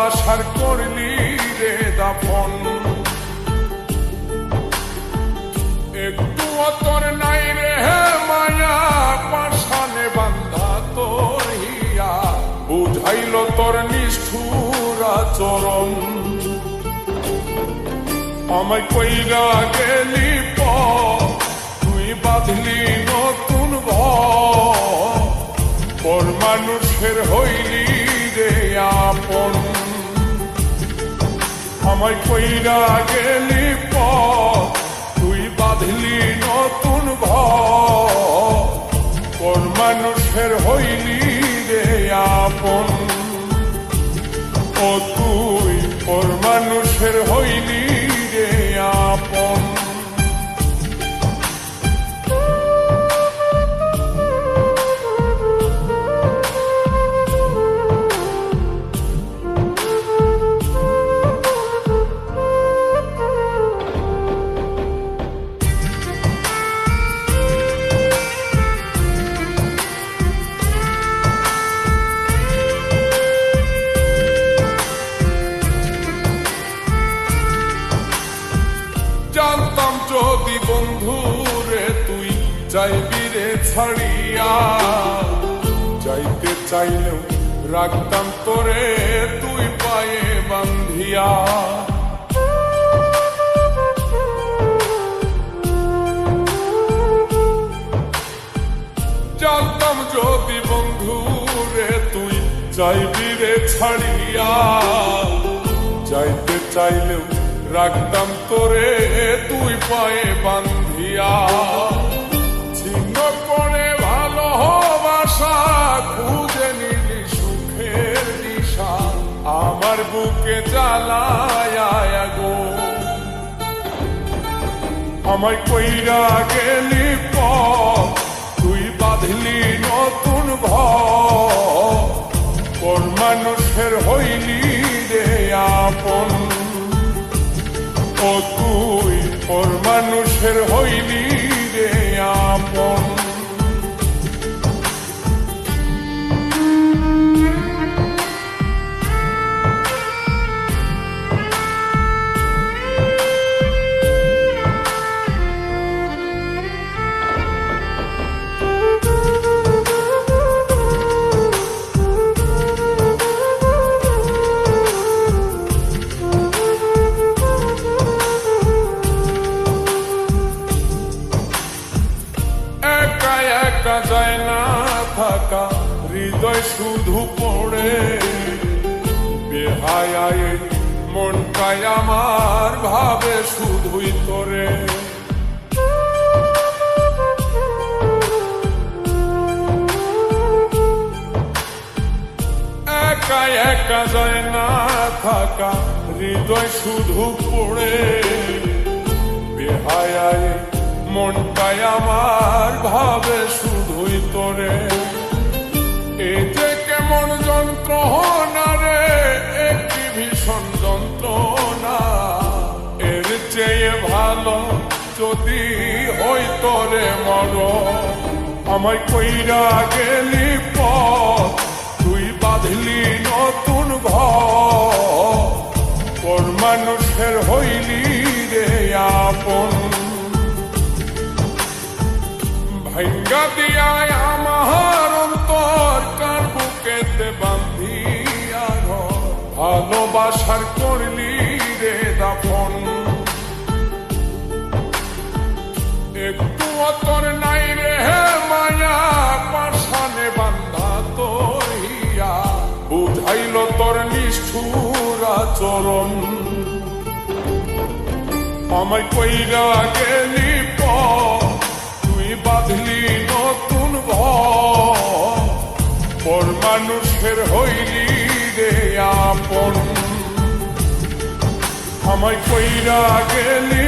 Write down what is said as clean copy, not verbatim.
ভালোবাসার করলি রে দাফন। একটু তোর নাই রে মায়া, পাশানে বান্ধা তোর হিয়া, বুঝাইল তোর নিষ্ঠুর আচরণ। আমায় কইরা গেলি তুই বাঁধলি নতুন ঘর, পর মানুষের হইলি রে আপন। আমায় কইরা গেলি তুই বাঁধলি নতুন ঘর, পর মানুষের হইলি রে আপন। ও তুই পর মানুষের হইলি রে আপন। জানতাম যদি বন্ধু রে তুই যাইবি রে ছাড়িয়া, যাইতে চাইলেও রাখতাম তোরে তুই পায়ে বান্ধিয়া। জানতাম যদি বন্ধু রে তুই যাইবি রে ছাড়িয়া, যাইতে চাইলেও রাখতাম তোরে তুই পায়ে বান্ধিয়া। ছিন্ন করে ভালোবাসা খুঁজে নিলি সুখের দিশা, আমার বুকে জ্বালায় গো। আমায় কইরা গেলি তুই বাঁধলি নতুন ঘর, পর মানুষের হইলি রে আপন। ও তুই পর মানুষের হইলি রে আপন। একা যায় না থাকা, হৃদয় শুধু পড়ে বেহায় মনটাই আমার ভাবে শুধুই তোরে। একা একা যায় না থাকা, হৃদয় শুধু পড়ে বেহায় মনটাই আমার ভাবে শুধুই তোরে। এই যে কেমন যন্ত্রণা রে, একটি ভীষণ যন্ত্রণা, এর চেয়ে ভালো যদি হই তোরে মর। আমায় কইরা গেলি তুই বাঁধলি নতুন ঘর, পর মানুষের হইলি রে আপন। ভাঙ্গা দিয়ায় আমার অন্তর, কার বুকেতে বান্ধিয়া ঘর, ভালোবাসার করলি রে দাফন। একটু তোর নাই রে মায়া, পাশানে বান্ধা তোর হিয়া, বুঝাইল তোর নিষ্ঠুর আচরণ। আমায় কইরা গেলি তুই বাঁধলি নতুন ঘর, পর মানুষের হইলি রে আপন। আমায় কইরা গেলি